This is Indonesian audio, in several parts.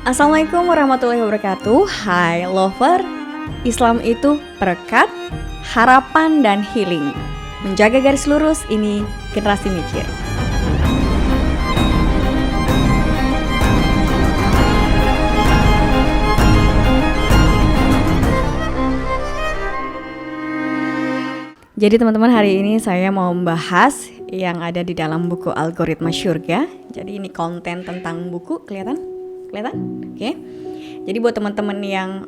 Assalamualaikum warahmatullahi wabarakatuh. Hai lover, Islam itu perekat, harapan dan healing. Menjaga garis lurus, ini generasi mikir. Jadi teman-teman, hari ini saya mau membahas yang ada di dalam buku Algoritma Syurga. Jadi ini konten tentang buku, kelihatan? Oke. Jadi buat teman-teman yang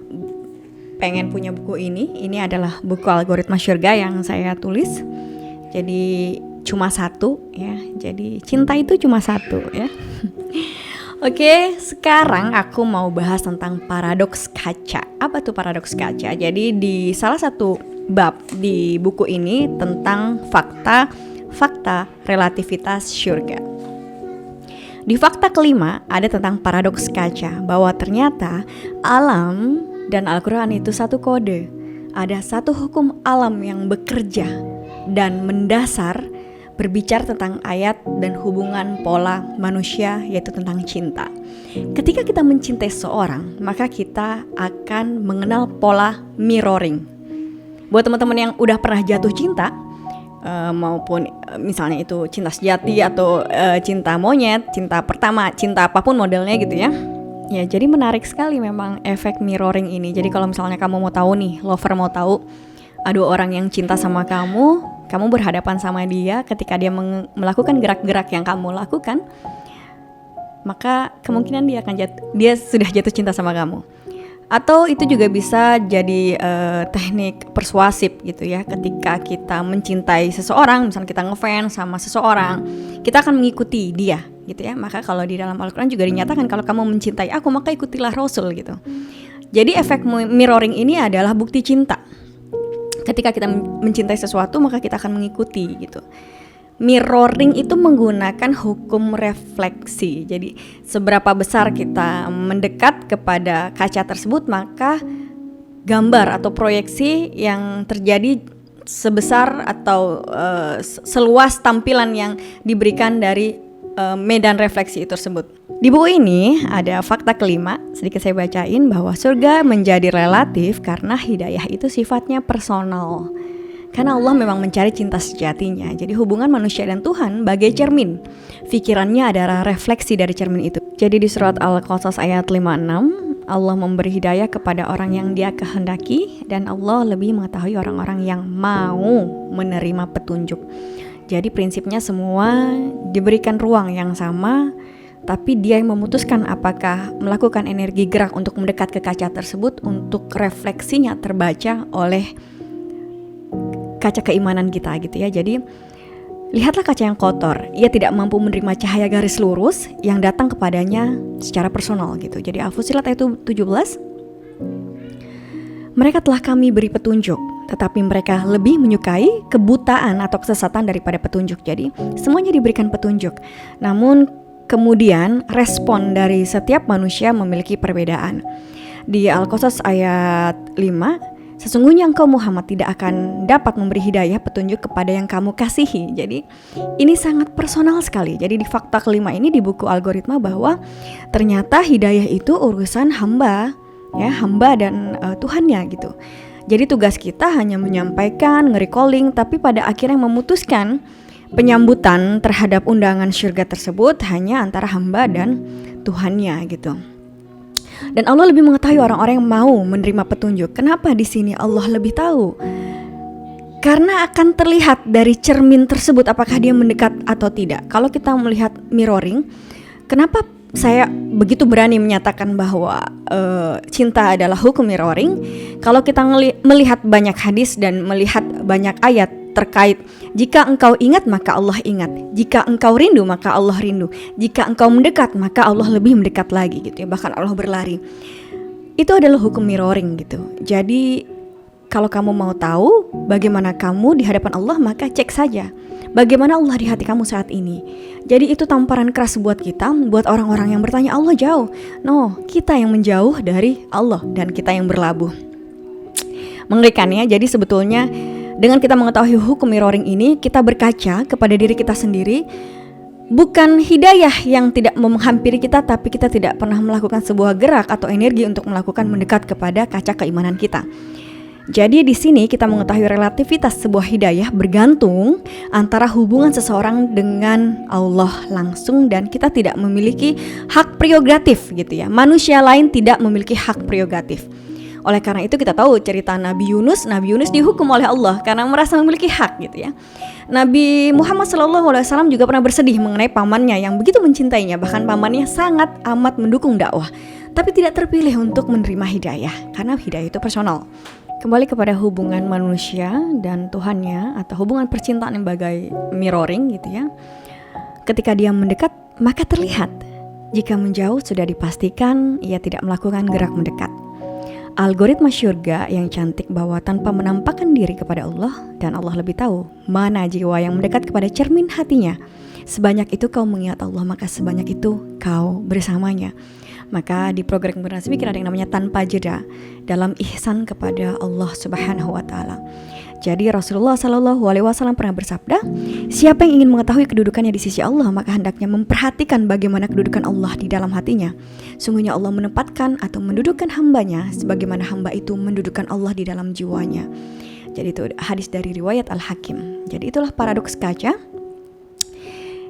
pengen punya buku ini adalah buku Algoritma Syurga yang saya tulis. Jadi cuma satu ya. Jadi cinta itu cuma satu ya. Oke, sekarang aku mau bahas tentang paradoks kaca. Apa tuh paradoks kaca? Jadi di salah satu bab di buku ini tentang fakta relativitas syurga. Di fakta kelima ada tentang paradoks kaca, bahwa ternyata alam dan Al-Quran itu satu kode. Ada satu hukum alam yang bekerja dan mendasar berbicara tentang ayat dan hubungan pola manusia, yaitu tentang cinta. Ketika kita mencintai seseorang, maka kita akan mengenal pola mirroring. Buat teman-teman yang udah pernah jatuh cinta, maupun misalnya itu cinta sejati atau cinta monyet, cinta pertama, cinta apapun modelnya gitu ya. Ya, jadi menarik sekali memang efek mirroring ini. Jadi kalau misalnya kamu mau tahu nih, lover mau tahu, ada orang yang cinta sama kamu berhadapan sama dia, ketika dia melakukan gerak-gerak yang kamu lakukan, maka kemungkinan dia sudah jatuh cinta sama kamu. Atau itu juga bisa jadi teknik persuasif gitu ya. Ketika kita mencintai seseorang, misalnya kita ngefans sama seseorang, kita akan mengikuti dia gitu ya. Maka kalau di dalam Al-Quran juga dinyatakan, kalau kamu mencintai aku maka ikutilah Rasul gitu. Jadi efek mirroring ini adalah bukti cinta. Ketika kita mencintai sesuatu maka kita akan mengikuti gitu. Mirroring itu menggunakan hukum refleksi. Jadi seberapa besar kita mendekat kepada kaca tersebut, maka gambar atau proyeksi yang terjadi sebesar atau seluas tampilan yang diberikan dari medan refleksi itu tersebut. Di buku ini ada fakta kelima, sedikit saya bacain, bahwa surga menjadi relatif karena hidayah itu sifatnya personal. Karena Allah memang mencari cinta sejatinya. Jadi hubungan manusia dan Tuhan bagai cermin. Pikirannya adalah refleksi dari cermin itu. Jadi di surat Al-Qasas ayat 56, Allah memberi hidayah kepada orang yang Dia kehendaki, dan Allah lebih mengetahui orang-orang yang mau menerima petunjuk. Jadi prinsipnya semua diberikan ruang yang sama, tapi dia yang memutuskan apakah melakukan energi gerak untuk mendekat ke kaca tersebut, untuk refleksinya terbaca oleh kaca keimanan kita gitu ya. Jadi lihatlah kaca yang kotor, ia tidak mampu menerima cahaya garis lurus yang datang kepadanya secara personal gitu. Jadi Al-Fussilat ayat 17, mereka telah kami beri petunjuk, tetapi mereka lebih menyukai kebutaan atau kesesatan daripada petunjuk. Jadi semuanya diberikan petunjuk, namun kemudian respon dari setiap manusia memiliki perbedaan. Di Al-Qasas ayat 5, sesungguhnya engkau Muhammad tidak akan dapat memberi hidayah petunjuk kepada yang kamu kasihi. Jadi ini sangat personal sekali. Jadi di fakta kelima ini di buku Algoritma, bahwa ternyata hidayah itu urusan hamba ya, hamba dan Tuhannya gitu. Jadi tugas kita hanya menyampaikan, nge-recalling, tapi pada akhirnya memutuskan penyambutan terhadap undangan syurga tersebut hanya antara hamba dan Tuhannya gitu. Dan Allah lebih mengetahui orang-orang yang mau menerima petunjuk. Kenapa di sini Allah lebih tahu? Karena akan terlihat dari cermin tersebut apakah dia mendekat atau tidak. Kalau kita melihat mirroring, kenapa saya begitu berani menyatakan bahwa cinta adalah hukum mirroring? Kalau kita melihat banyak hadis dan melihat banyak ayat terkait, jika engkau ingat maka Allah ingat, jika engkau rindu maka Allah rindu, jika engkau mendekat maka Allah lebih mendekat lagi gitu ya, bahkan Allah berlari. Itu adalah hukum mirroring gitu. Jadi kalau kamu mau tahu bagaimana kamu di hadapan Allah, maka cek saja bagaimana Allah di hati kamu saat ini. Jadi itu tamparan keras buat kita, buat orang-orang yang bertanya Allah jauh. No, kita yang menjauh dari Allah dan kita yang berlabuh. Mengerikan ya. Jadi sebetulnya dengan kita mengetahui hukum mirroring ini, kita berkaca kepada diri kita sendiri Bukan hidayah yang tidak menghampiri kita, tapi kita tidak pernah melakukan sebuah gerak atau energi untuk melakukan mendekat kepada kaca keimanan kita. Jadi di sini kita mengetahui relativitas sebuah hidayah bergantung antara hubungan seseorang dengan Allah langsung, dan kita tidak memiliki hak prerogatif gitu ya. Manusia lain tidak memiliki hak prerogatif. Oleh karena itu kita tahu cerita Nabi Yunus dihukum oleh Allah karena merasa memiliki hak gitu ya. Nabi Muhammad SAW juga pernah bersedih mengenai pamannya yang begitu mencintainya, bahkan pamannya sangat amat mendukung dakwah, tapi tidak terpilih untuk menerima hidayah karena hidayah itu personal. Kembali kepada hubungan manusia dan Tuhannya, atau hubungan percintaan yang bagai mirroring gitu ya. Ketika dia mendekat, maka terlihat. Jika menjauh, sudah dipastikan ia tidak melakukan gerak mendekat. Algoritma syurga yang cantik bahwa tanpa menampakkan diri kepada Allah, dan Allah lebih tahu mana jiwa yang mendekat kepada cermin hatinya. Sebanyak itu kau mengingat Allah, maka sebanyak itu kau bersamanya. Maka di program Bernasib ada yang namanya tanpa jeda dalam ihsan kepada Allah Subhanahu wa taala. Jadi Rasulullah SAW pernah bersabda, siapa yang ingin mengetahui kedudukannya di sisi Allah, maka hendaknya memperhatikan bagaimana kedudukan Allah di dalam hatinya. Sungguhnya Allah menempatkan atau mendudukkan hambanya sebagaimana hamba itu mendudukkan Allah di dalam jiwanya. Jadi itu hadis dari riwayat Al-Hakim. Jadi itulah paradoks kaca.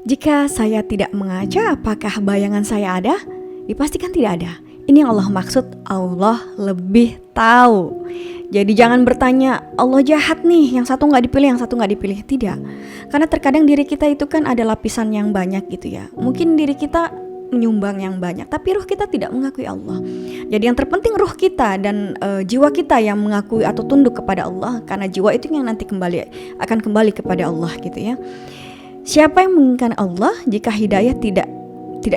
Jika saya tidak mengaca, apakah bayangan saya ada? Dipastikan tidak ada. Ini yang Allah maksud, Allah lebih tahu. Jadi jangan bertanya, Allah jahat nih, yang satu gak dipilih, yang satu gak dipilih. Tidak. Karena terkadang diri kita itu kan ada lapisan yang banyak gitu ya. Mungkin diri kita menyumbang yang banyak, tapi ruh kita tidak mengakui Allah. Jadi yang terpenting ruh kita dan jiwa kita yang mengakui atau tunduk kepada Allah. Karena jiwa itu yang nanti akan kembali kepada Allah gitu ya. Siapa yang menginginkan Allah jika hidayah tidak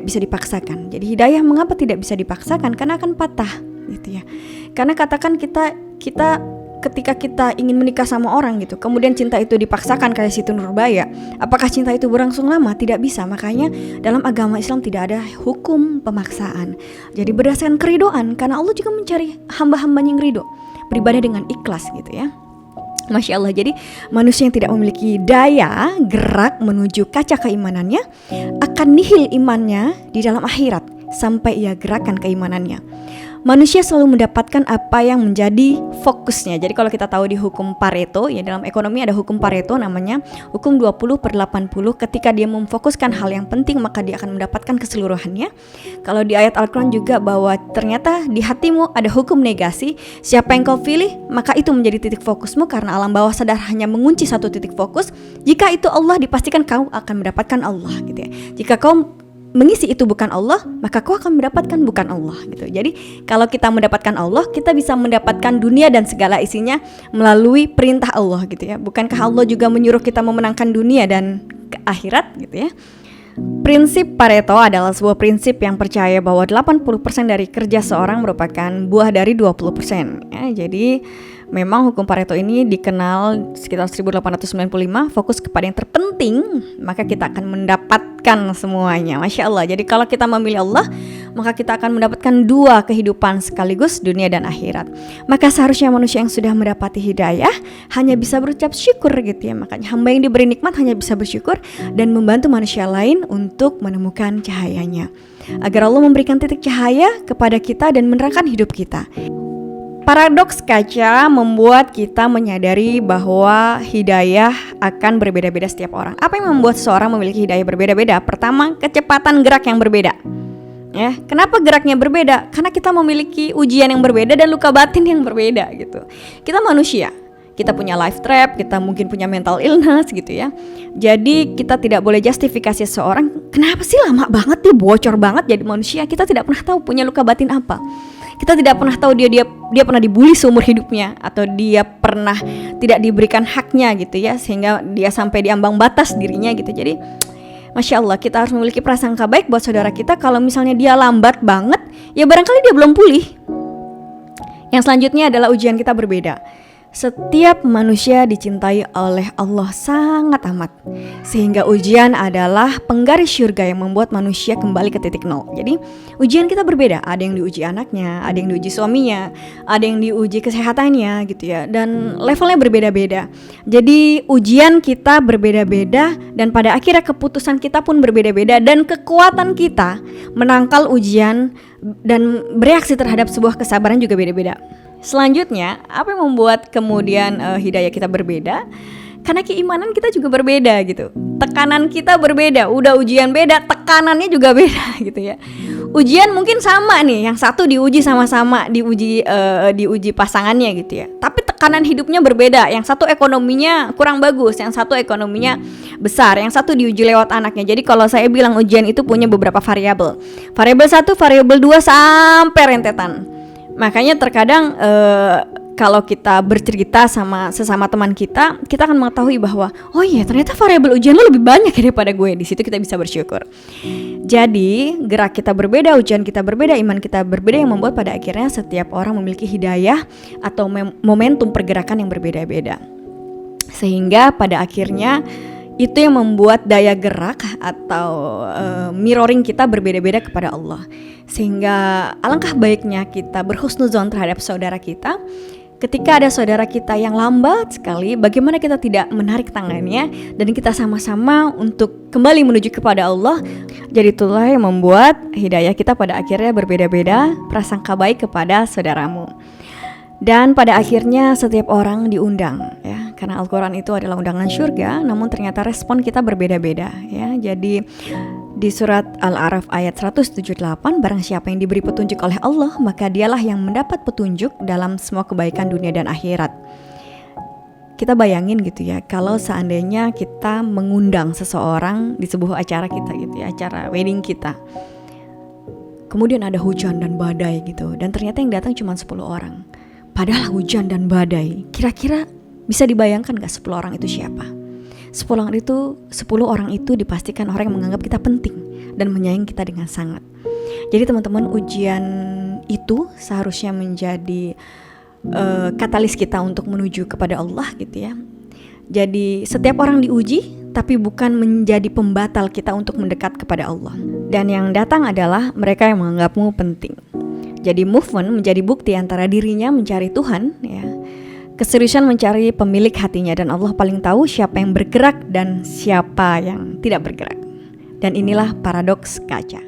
bisa dipaksakan. Jadi hidayah mengapa tidak bisa dipaksakan? Karena akan patah gitu ya. Karena katakan kita ketika kita ingin menikah sama orang gitu, kemudian cinta itu dipaksakan kayak Siti Nurbaya, apakah cinta itu berlangsung lama? Tidak bisa. Makanya dalam agama Islam tidak ada hukum pemaksaan. Jadi berdasarkan keridoan, karena Allah juga mencari hamba-hambanya yang ridho, beribadah dengan ikhlas gitu ya. Masya Allah, jadi manusia yang tidak memiliki daya gerak menuju kaca keimanannya akan nihil imannya di dalam akhirat sampai ia gerakan keimanannya. Manusia selalu mendapatkan apa yang menjadi fokusnya. Jadi kalau kita tahu di hukum Pareto, ya dalam ekonomi ada hukum Pareto namanya hukum 20/80. Ketika dia memfokuskan hal yang penting, maka dia akan mendapatkan keseluruhannya. Kalau di ayat Al-Quran juga bahwa ternyata di hatimu ada hukum negasi. Siapa yang kau pilih, maka itu menjadi titik fokusmu, karena alam bawah sadar hanya mengunci satu titik fokus. Jika itu Allah, dipastikan kau akan mendapatkan Allah gitu ya. Jika kau mengisi itu bukan Allah, maka kau akan mendapatkan bukan Allah gitu. Jadi kalau kita mendapatkan Allah, kita bisa mendapatkan dunia dan segala isinya melalui perintah Allah gitu ya. Bukankah Allah juga menyuruh kita memenangkan dunia dan akhirat gitu ya. Prinsip Pareto adalah sebuah prinsip yang percaya bahwa 80% dari kerja seorang merupakan buah dari 20% ya. Jadi memang hukum Pareto ini dikenal sekitar 1895, fokus kepada yang terpenting, maka kita akan mendapatkan semuanya. Masya Allah. Jadi kalau kita memilih Allah, maka kita akan mendapatkan dua kehidupan sekaligus, dunia dan akhirat. Maka seharusnya manusia yang sudah mendapati hidayah hanya bisa berucap syukur gitu ya. Makanya hamba yang diberi nikmat hanya bisa bersyukur dan membantu manusia lain untuk menemukan cahayanya, agar Allah memberikan titik cahaya kepada kita dan menerangkan hidup kita. Paradoks kaca membuat kita menyadari bahwa hidayah akan berbeda-beda setiap orang. Apa yang membuat seseorang memiliki hidayah berbeda-beda? Pertama, kecepatan gerak yang berbeda. Ya, kenapa geraknya berbeda? Karena kita memiliki ujian yang berbeda dan luka batin yang berbeda gitu. Kita manusia, kita punya life trap, kita mungkin punya mental illness gitu ya. Jadi kita tidak boleh justifikasi seseorang, kenapa sih lama banget dia bocor banget jadi manusia. Kita tidak pernah tahu punya luka batin apa. Kita tidak pernah tahu dia pernah dibully seumur hidupnya, atau dia pernah tidak diberikan haknya gitu ya, sehingga dia sampai di ambang batas dirinya gitu. Jadi Masya Allah, kita harus memiliki prasangka baik buat saudara kita. Kalau misalnya dia lambat banget, ya barangkali dia belum pulih. Yang selanjutnya adalah ujian kita berbeda. Setiap manusia dicintai oleh Allah sangat amat, sehingga ujian adalah penggaris surga yang membuat manusia kembali ke titik nol. Jadi ujian kita berbeda, ada yang diuji anaknya, ada yang diuji suaminya, ada yang diuji kesehatannya gitu ya, dan levelnya berbeda-beda. Jadi ujian kita berbeda-beda, dan pada akhirnya keputusan kita pun berbeda-beda, dan kekuatan kita menangkal ujian dan bereaksi terhadap sebuah kesabaran juga beda-beda. Selanjutnya, apa yang membuat kemudian hidayah kita berbeda? Karena keimanan kita juga berbeda gitu. Tekanan kita berbeda, udah ujian beda, tekanannya juga beda gitu ya. Ujian mungkin sama nih, yang satu diuji sama-sama, diuji pasangannya gitu ya. Tapi tekanan hidupnya berbeda, yang satu ekonominya kurang bagus, yang satu ekonominya besar, yang satu diuji lewat anaknya. Jadi kalau saya bilang ujian itu punya beberapa variabel. Variabel 1, variabel 2 sampai rentetan. Makanya terkadang kalau kita bercerita sama sesama teman kita akan mengetahui bahwa oh iya ternyata variabel ujian lo lebih banyak daripada gue. Di situ kita bisa bersyukur. Jadi gerak kita berbeda, ujian kita berbeda, iman kita berbeda, yang membuat pada akhirnya setiap orang memiliki hidayah atau momentum pergerakan yang berbeda-beda. Sehingga pada akhirnya itu yang membuat daya gerak atau mirroring kita berbeda-beda kepada Allah. Sehingga alangkah baiknya kita berhusnuzon terhadap saudara kita. Ketika ada saudara kita yang lambat sekali, bagaimana kita tidak menarik tangannya dan kita sama-sama untuk kembali menuju kepada Allah. Jadi itulah yang membuat hidayah kita pada akhirnya berbeda-beda, prasangka baik kepada saudaramu. Dan pada akhirnya setiap orang diundang ya, karena Al-Quran itu adalah undangan surga, namun ternyata respon kita berbeda-beda ya. Jadi di surat Al-A'raf ayat 178, barang siapa yang diberi petunjuk oleh Allah, maka dialah yang mendapat petunjuk dalam semua kebaikan dunia dan akhirat. Kita bayangin gitu ya, kalau seandainya kita mengundang seseorang di sebuah acara kita gitu ya, acara wedding kita, kemudian ada hujan dan badai gitu, dan ternyata yang datang cuma 10 orang. Padahal hujan dan badai, kira-kira bisa dibayangkan gak 10 orang itu siapa? 10 orang itu dipastikan orang yang menganggap kita penting dan menyayangi kita dengan sangat. Jadi teman-teman, ujian itu seharusnya menjadi katalis kita untuk menuju kepada Allah gitu ya. Jadi setiap orang diuji, tapi bukan menjadi pembatal kita untuk mendekat kepada Allah. Dan yang datang adalah mereka yang menganggapmu penting. Jadi movement menjadi bukti antara dirinya mencari Tuhan ya, keseriusan mencari pemilik hatinya, dan Allah paling tahu siapa yang bergerak dan siapa yang tidak bergerak. Dan inilah paradoks kaca.